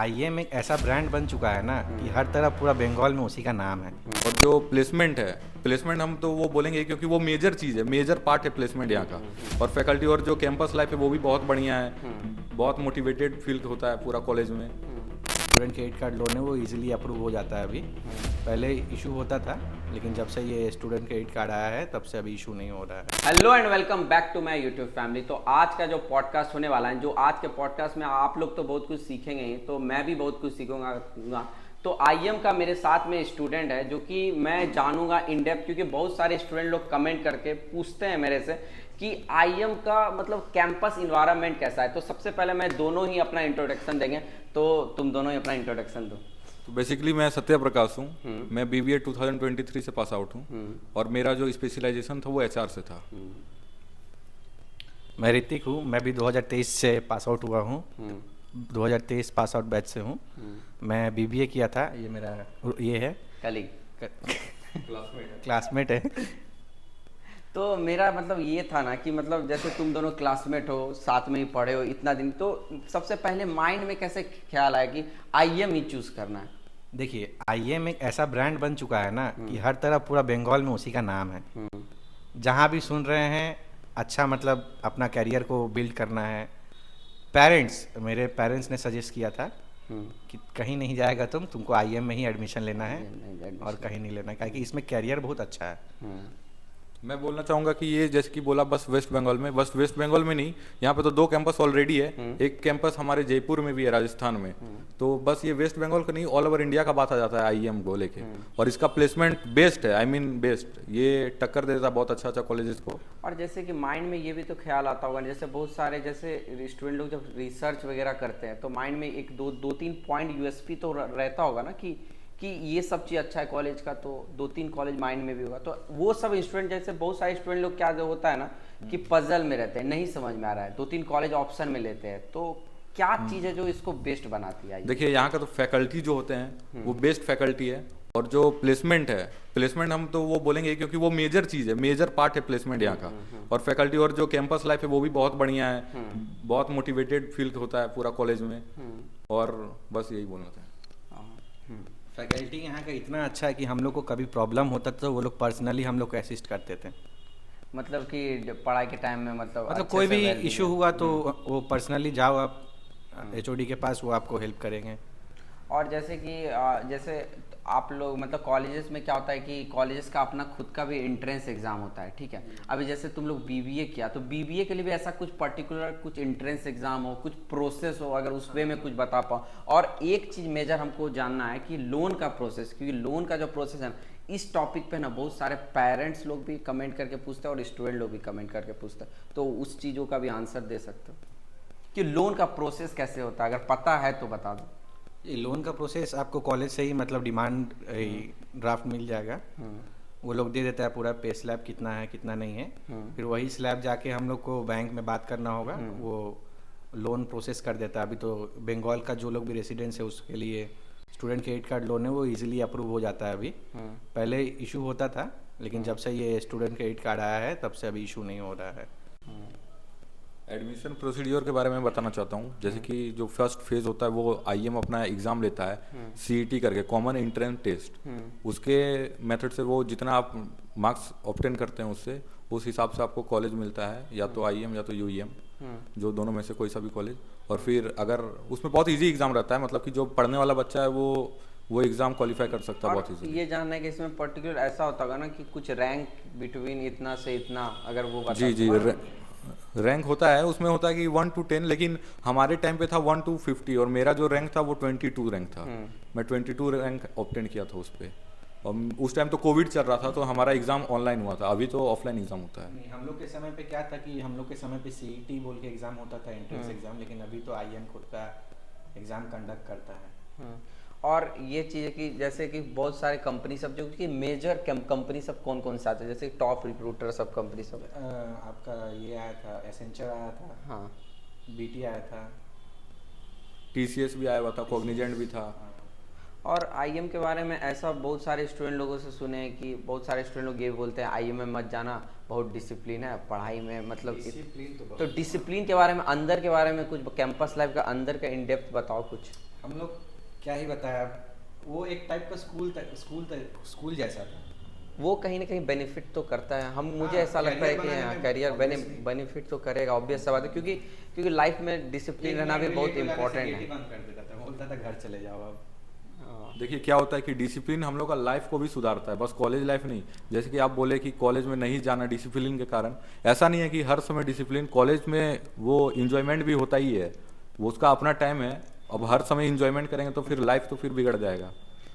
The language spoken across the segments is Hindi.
आईएम एक ऐसा ब्रांड बन चुका है ना कि हर तरफ पूरा बंगाल में उसी का नाम है। और जो प्लेसमेंट है, प्लेसमेंट हम तो वो बोलेंगे क्योंकि वो मेजर चीज़ है, मेजर पार्ट है प्लेसमेंट यहाँ का। और फैकल्टी और जो कैंपस लाइफ है वो भी बहुत बढ़िया है, बहुत मोटिवेटेड फील होता है पूरा कॉलेज में। स्टूडेंट क्रेडिट कार्ड लोन है वो इजीली अप्रूव हो जाता है अभी। पहले इशू होता था, लेकिन जब से ये स्टूडेंट क्रेडिट कार्ड आया है तब से अभी इशू नहीं हो रहा है। Hello and welcome back to my YouTube family. तो आज का जो पॉडकास्ट होने वाला है, जो आज के पॉडकास्ट में आप लोग तो बहुत कुछ सीखेंगे ही, तो मैं भी बहुत कुछ सीखूंगा। तो आईएम का मेरे साथ में स्टूडेंट है जो कि मैं जानूंगा इन डेप्थ, क्योंकि बहुत सारे स्टूडेंट लोग कमेंट करके पूछते हैं मेरे से कि आईएम का मतलब कैंपस इन्वायरमेंट कैसा है। तो सबसे पहले मैं दोनों ही अपना इंट्रोडक्शन देंगे, तो तुम दोनों ही अपना इंट्रोडक्शन दो। तो बेसिकली मैं सत्य प्रकाश हूँ, मैं बीबीए 2023 से पास आउट हूँ और मेरा जो स्पेशलाइजेशन था वो एचआर से था। मैं ऋतिक हूँ, मैं भी 2023 से पास आउट हुआ हूँ। 2023 पास आउट बैच से हूँ। मैं बीबीए किया था। ये मेरा ये है कलीग क्लासमेट है। तो मेरा मतलब ये था ना कि मतलब जैसे तुम दोनों क्लासमेट हो, साथ में ही पढ़े हो इतना दिन, तो सबसे पहले माइंड में कैसे ख्याल आया कि आईएम ही चूज करना है? देखिए, आईएम एक ऐसा ब्रांड बन चुका है ना कि हर तरफ पूरा बंगाल में उसी का नाम है। जहाँ भी सुन रहे हैं अच्छा, मतलब अपना करियर को बिल्ड करना है। मेरे पेरेंट्स ने सजेस्ट किया था कि कहीं नहीं जाएगा तुमको आईएम में ही एडमिशन लेना है और कहीं नहीं लेना है, क्योंकि इसमें करियर बहुत अच्छा है। मैं बोलना चाहूँगा कि ये जैसे कि बोला बस वेस्ट बंगाल में, बस वेस्ट बंगाल में नहीं, यहाँ पे तो 2 कैंपस ऑलरेडी है। एक कैंपस हमारे जयपुर में भी है, राजस्थान में। तो बस ये वेस्ट बंगाल का नहीं, ऑल ओवर इंडिया का बात आ जाता है आईएम को लेके। और इसका प्लेसमेंट बेस्ट है, आई मीन बेस्ट, ये टक्कर देता है बहुत अच्छा कॉलेजेस को। और जैसे कि माइंड में ये भी तो ख्याल आता होगा, जैसे बहुत सारे जैसे स्टूडेंट लोग जब रिसर्च वगैरह करते हैं तो माइंड में एक दो तीन पॉइंट यूएसपी तो रहता होगा ना कि ये सब चीज़ अच्छा है कॉलेज का, तो 2-3 कॉलेज माइंड में भी होगा। तो वो सब स्टूडेंट, जैसे बहुत सारे स्टूडेंट लोग क्या जो होता है ना कि पजल में रहते हैं, नहीं समझ में आ रहा है, 2-3 कॉलेज ऑप्शन में लेते हैं, तो क्या चीज़ है जो इसको बेस्ट बनाती है? देखिए, यहाँ का तो फैकल्टी जो होते हैं वो बेस्ट फैकल्टी है। और जो प्लेसमेंट है, प्लेसमेंट हम तो वो बोलेंगे क्योंकि वो मेजर चीज़ है, मेजर पार्ट है प्लेसमेंट यहाँ का। और फैकल्टी और जो कैंपस लाइफ है वो भी बहुत बढ़िया है, बहुत मोटिवेटेड फील होता है पूरा कॉलेज में। और बस यही बोलना था। फैकल्टी यहाँ का इतना अच्छा है कि हम लोग को कभी प्रॉब्लम होता तो वो लोग पर्सनली हम लोग को असिस्ट करते थे। मतलब कि पढ़ाई के टाइम में मतलब कोई भी इशू हुआ तो वो पर्सनली जाओ आप एचओडी के पास, वो आपको हेल्प करेंगे। और जैसे कि जैसे आप लोग मतलब कॉलेजेस में क्या होता है कि कॉलेजेस का अपना खुद का भी एंट्रेंस एग्जाम होता है, ठीक है। अभी जैसे तुम लोग बीबीए किया, तो बीबीए के लिए भी ऐसा कुछ पर्टिकुलर कुछ एंट्रेंस एग्जाम हो, कुछ प्रोसेस हो, अगर उस वे में कुछ बता पाओ। और एक चीज़ मेजर हमको जानना है कि लोन का प्रोसेस, क्योंकि लोन का जो प्रोसेस है इस टॉपिक पे ना बहुत सारे पेरेंट्स लोग भी कमेंट करके पूछते हैं और स्टूडेंट लोग भी कमेंट करके पूछते हैं, तो उस चीज़ों का भी आंसर दे सकते हो कि लोन का प्रोसेस कैसे होता है? अगर पता है तो बता दो। ये लोन का प्रोसेस आपको कॉलेज से ही मतलब डिमांड ड्राफ्ट मिल जाएगा। वो लोग दे देता है पूरा पे स्लैब कितना है कितना नहीं है। फिर वही स्लैब जाके हम लोग को बैंक में बात करना होगा, वो लोन प्रोसेस कर देता है। अभी तो बंगाल का जो लोग भी रेसिडेंस है उसके लिए स्टूडेंट क्रेडिट कार्ड लोन है वो इजीली अप्रूव हो जाता है अभी। पहले इशू होता था, लेकिन जब से ये स्टूडेंट क्रेडिट कार्ड आया है तब से अभी इशू नहीं हो रहा है। एडमिशन प्रोसीड्योर के बारे में बताना चाहता हूँ। जैसे कि जो फर्स्ट फेज होता है वो आईएम अपना एग्ज़ाम लेता है, सीईटी करके, कॉमन एंट्रेंस टेस्ट। उसके मेथड से वो जितना आप मार्क्स ऑब्टेन करते हैं उससे उस हिसाब से आपको कॉलेज मिलता है, या तो आईएम या तो यूईएम, जो दोनों में से कोई सा भी कॉलेज। और फिर अगर उसमें बहुत इजी एग्ज़ाम रहता है, मतलब कि जो पढ़ने वाला बच्चा है वो एग्ज़ाम क्वालिफाई कर सकता है बहुत इजी। ये जानना है कि इसमें पर्टिकुलर ऐसा होता होगा ना कि कुछ रैंक बिटवीन इतना से इतना, अगर वो बता जी जी, रैंक होता है, उसमें होता है कि 1 to 10, लेकिन हमारे टाइम पे था 1 to 50 और मेरा जो रैंक था वो 22 रैंक था। मैं 22 रैंक ऑब्टेन किया था उस पर। और उस टाइम तो कोविड चल रहा था तो हमारा एग्ज़ाम ऑनलाइन हुआ था, अभी तो ऑफलाइन एग्ज़ाम होता है। हम लोग के समय पे क्या था कि हम लोग के समय पे सीईटी बोल के एग्ज़ाम होता था, एंट्रेंस एग्ज़ाम, लेकिन अभी तो आईएम खुद का एग्ज़ाम कंडक्ट करता है। और ये चीज़ है कि जैसे कि बहुत सारे कंपनी सब जो कि मेजर कंपनी सब कौन कौन से आते हैं, जैसे टॉप रिक्रूटर सब कंपनी सब? आपका ये आया था, एसेंचर आया था, हाँ, बीटी आया था, टीसीएस भी आया हुआ था, कॉग्निजेंट भी था। और आईएम के बारे में ऐसा बहुत सारे स्टूडेंट लोगों से सुने हैं कि बहुत सारे स्टूडेंट लोग ये बोलते हैं आईएम में मत जाना, बहुत डिसिप्लिन है पढ़ाई में, मतलब तो डिसिप्लिन के बारे में, अंदर के बारे में कुछ कैंपस लाइफ का अंदर का इन डेप्थ बताओ कुछ। हम लोग क्या ही बताया, वो एक टाइप का स्कूल जैसा था। वो कहीं ना कहीं बेनिफिट तो करता है, हम मुझे हाँ, ऐसा लगता है career कि बनाने हाँ में करियर obviously। बेनिफिट तो करेगा, ऑब्वियस सा बात है, क्योंकि क्योंकि लाइफ में डिसिप्लिन रहना भी बहुत इम्पोर्टेंट है। बंद कर देता था, बोलता था घर चले जाओ अब। हाँ। देखिए क्या होता है कि डिसिप्लिन हम लोग का लाइफ को भी सुधारता है, बस कॉलेज लाइफ नहीं। जैसे कि आप बोले कि कॉलेज में नहीं जाना डिसिप्लिन के कारण, ऐसा नहीं है कि हर समय डिसिप्लिन कॉलेज में, वो इंजॉयमेंट भी होता ही है, वो उसका अपना टाइम है। अब हर समय इंजॉयमेंट करेंगे तो फिर लाइफ तो फिर बिगड़ जाएगा।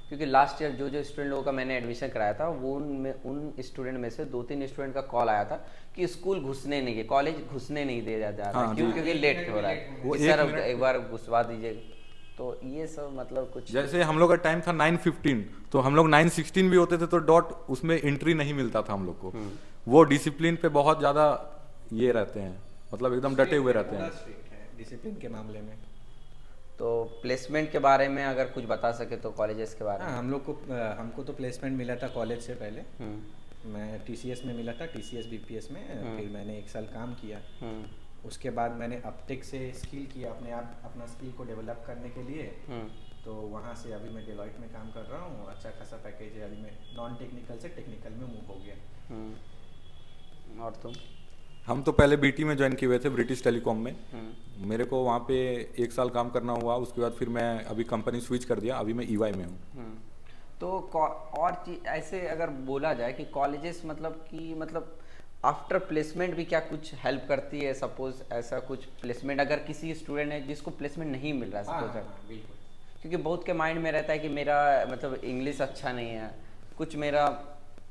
क्योंकि लास्ट ईयर जो जो स्टूडेंट लोगों का मैंने एडमिशन कराया था, वो उन स्टूडेंट में से 2-3 स्टूडेंट का कॉल आया था कि स्कूल घुसने नहीं, कॉलेज घुसने नहीं दिया जा रहा है, हाँ क्यों? जी। क्योंकि लेट हो रहा है, वो कि एक सर मिनट- एक बार घुसवा दीजिए। तो ये सब मतलब कुछ जैसे हम लोग का टाइम था 9:15, तो हम लोग 9:16 भी होते थे तो डॉट उसमें एंट्री नहीं मिलता था हम लोग को। वो डिसिप्लिन पे बहुत ज़्यादा ये रहते हैं, मतलब एकदम डटे हुए रहते हैं। डिसिप्लिन के मामले में। तो प्लेसमेंट के बारे में अगर कुछ बता सके तो कॉलेजेस के बारे हाँ, में। हम लोग को हमको तो प्लेसमेंट मिला था कॉलेज से पहले। हम्म। मैं टीसीएस में मिला था, टीसीएस बीपीएस में। फिर मैंने 1 साल काम किया। हम्म। उसके बाद मैंने अपटेक से स्किल किया, अपने आप अपना स्किल को डेवलप करने के लिए। हम्म। तो वहाँ से अभी मैं डेलॉइट में काम कर रहा हूँ, अच्छा खासा पैकेज है। अभी मैं नॉन टेक्निकल से टेक्निकल में मूव हो गया। और तुम? हम तो पहले बीटी में ज्वाइन किए हुए थे, ब्रिटिश टेलीकॉम में। हम्म। मेरे को वहाँ पे 1 साल काम करना हुआ, उसके बाद फिर मैं अभी कंपनी स्विच कर दिया, अभी मैं ईवाई में हूँ। तो और चीज ऐसे अगर बोला जाए कि कॉलेजेस मतलब आफ्टर प्लेसमेंट भी क्या कुछ हेल्प करती है? सपोज ऐसा कुछ प्लेसमेंट अगर किसी स्टूडेंट है जिसको प्लेसमेंट नहीं मिल रहा है, हाँ, सपोज हाँ, बिल्कुल। क्योंकि बहुत के माइंड में रहता है कि मेरा मतलब इंग्लिश अच्छा नहीं है, कुछ मेरा,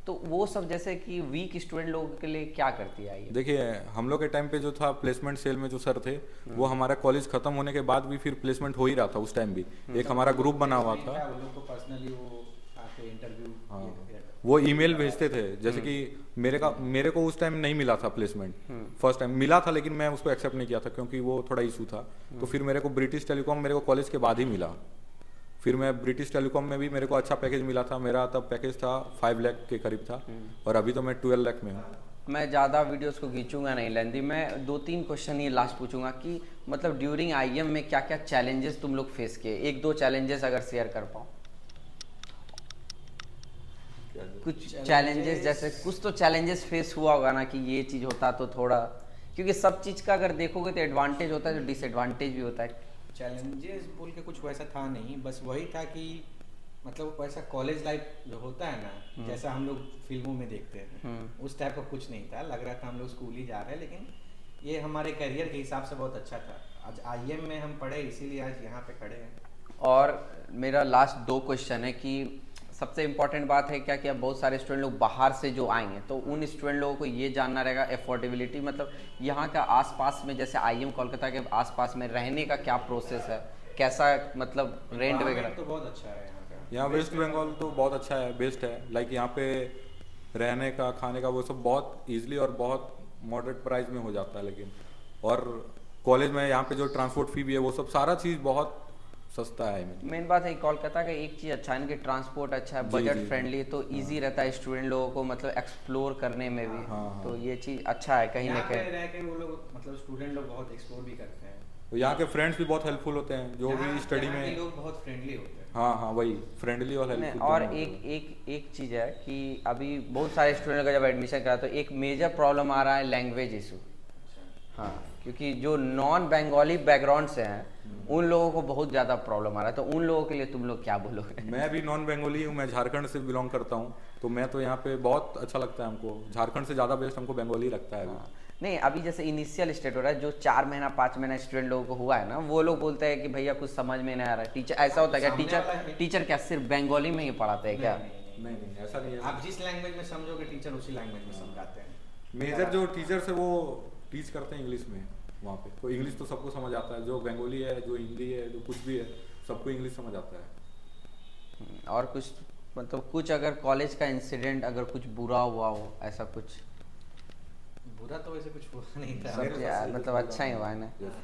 तो वो सब जैसे कि वीक स्टूडेंट लोगों के लिए क्या करती है ये? देखिए हम लोग के टाइम पे जो था प्लेसमेंट सेल में जो सर थे, वो हमारा कॉलेज खत्म होने के बाद भी फिर प्लेसमेंट हो ही रहा था। उस टाइम भी एक हमारा ग्रुप बना हुआ था। उन लोग को पर्सनली वो आके इंटरव्यू। हाँ, वो ईमेल भेजते थे। जैसे कि मेरे को उस टाइम नहीं मिला था प्लेसमेंट, फर्स्ट टाइम मिला था लेकिन मैं उसको एक्सेप्ट नहीं किया था क्योंकि वो थोड़ा इशू था। तो फिर मेरे को ब्रिटिश टेलीकॉम मेरे को कॉलेज के बाद ही मिला। फिर मैं ब्रिटिश टेलीकॉम में भी मेरे को अच्छा पैकेज मिला था। मेरा तब पैकेज था 5 लाख के करीब था, और अभी तो मैं 12 लाख में हूँ। मैं ज़्यादा वीडियोस को खींचूंगा नहीं लेंदी, मैं 2-3 क्वेश्चन ये लास्ट पूछूंगा कि मतलब ड्यूरिंग आईएम में क्या क्या चैलेंजेस तुम लोग फेस किए, 1-2 चैलेंजेस अगर शेयर कर पाओ। कुछ चैलेंजेस, जैसे कुछ तो चैलेंजेस फेस हुआ होगा ना कि ये चीज़ होता तो थोड़ा, क्योंकि सब चीज़ का अगर देखोगे तो एडवांटेज होता है तो डिसएडवांटेज भी होता है। चैलेंजेस बोल के कुछ वैसा था नहीं, बस वही था कि मतलब वैसा कॉलेज लाइफ जो होता है ना, जैसा हम लोग फिल्मों में देखते हैं, उस टाइप का कुछ नहीं था। लग रहा था हम लोग स्कूल ही जा रहे हैं, लेकिन ये हमारे करियर के हिसाब से बहुत अच्छा था। आज आईएम में हम पढ़े, इसीलिए आज यहाँ पे खड़े हैं। और मेरा लास्ट 2 क्वेश्चन है कि सबसे इम्पोर्टेंट बात है क्या कि अब बहुत सारे स्टूडेंट लोग बाहर से जो आएंगे, तो उन स्टूडेंट लोगों को ये जानना रहेगा अफोर्डेबिलिटी, मतलब यहाँ का आसपास में, जैसे आईएम कोलकाता के आसपास में रहने का क्या प्रोसेस है, कैसा मतलब रेंट वगैरह? तो बहुत अच्छा है यहाँ का। यहाँ वेस्ट बंगाल तो बहुत अच्छा है, बेस्ट है। लाइक यहाँ पे रहने का, खाने का, वो सब बहुत इजीली और बहुत मॉडरेट प्राइस में हो जाता है। लेकिन और कॉलेज में यहाँ पे जो ट्रांसपोर्ट फी भी है, वो सब सारा चीज़ बहुत सस्ता है। मेन बात है कोलकाता का एक चीज़ अच्छा है ना कि ट्रांसपोर्ट अच्छा है, जी, बजट जी, फ्रेंडली, तो इजी रहता है स्टूडेंट लोगों को मतलब एक्सप्लोर करने में भी। हाँ, तो ये चीज़ अच्छा है कहीं ना यहाँ पे कहीं। रह के वो लोग मतलब स्टूडेंट लोग बहुत एक्सप्लोर भी करते हैं। तो यहाँ के फ्रेंड्स भी बहुत हेल्पफुल होते हैं, जो भी स्टडी यहाँ के में। लोग बहुत फ्रेंडली होते हैं। हाँ हाँ, वही फ्रेंडली और नहीं, हेल्पफुल। और एक चीज़ है कि अभी बहुत सारे स्टूडेंट का जब एडमिशन करा तो एक मेजर प्रॉब्लम आ रहा है लैंग्वेज इशू। हाँ, क्योंकि जो नॉन बंगाली बैकग्राउंड से हैं उन लोगों को बहुत ज़्यादा प्रॉब्लम आ रहा है, तो उन लोगों के लिए तुम लोग क्या बोलोगे? मैं भी नॉन बंगाली हूँ, मैं झारखंड से बिलोंग करता हूँ, तो मैं तो यहाँ पे बहुत अच्छा लगता है हमको। झारखंड से ज़्यादा बेस्ट हमको बंगाली लगता है अभी। हाँ, नहीं अभी जैसे इनिशियल स्टेट हो रहा है, जो 4 महीना 5 महीना स्टूडेंट लोगों को हुआ है ना, वो लोग बोलते हैं कि भैया कुछ समझ में नहीं आ रहा है। टीचर ऐसा होता है क्या? सामने वाला टीचर क्या सिर्फ बंगाली में ही पढ़ाते हैं क्या? नहीं नहीं, ऐसा नहीं है। आप जिस लैंग्वेज में समझोगे टीचर उसी लैंग्वेज में समझाते हैं। मेजर जो टीचर्स है वो टीच करते हैं इंग्लिश में वहाँ पे, तो इंग्लिश तो सबको समझ आता है। जो बंगाली है, जो हिंदी है, जो कुछ भी है, सबको इंग्लिश समझ आता है। और कुछ मतलब कुछ अगर कॉलेज का इंसिडेंट अगर कुछ बुरा हुआ हो, ऐसा कुछ? बुरा तो वैसे कुछ हुआ नहीं था। सब यार मतलब अच्छा ही हुआ है ना। Yes.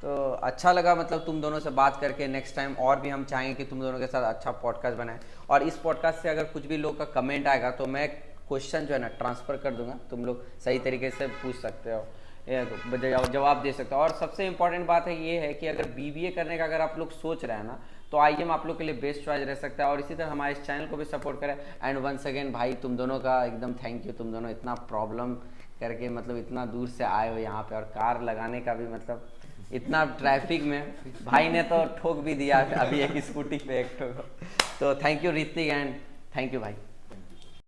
तो अच्छा लगा मतलब तुम दोनों से बात करके। नेक्स्ट टाइम और भी हम चाहेंगे कि तुम दोनों के साथ अच्छा पॉडकास्ट बनाएं, और इस पॉडकास्ट से अगर कुछ भी लोग का कमेंट आएगा तो मैं क्वेश्चन जो है ना ट्रांसफ़र कर दूंगा, तुम लोग सही तरीके से पूछ सकते हो। जवाब दे सकते हो। और सबसे इम्पोर्टेंट बात है ये है कि अगर बीबीए करने का अगर आप लोग सोच रहे हैं ना, तो आईएम आप लोग के लिए बेस्ट चॉइस रह सकता है। और इसी तरह हमारे इस चैनल को भी सपोर्ट करें। एंड वंस अगेन भाई तुम दोनों का एकदम थैंक यू, तुम दोनों इतना प्रॉब्लम करके मतलब इतना दूर से आए हो यहाँ पे, और कार लगाने का भी मतलब इतना ट्रैफिक में भाई ने तो ठोक भी दिया अभी एक स्कूटी पे एक ठोक। तो thank you Hrithik and thank you भाई।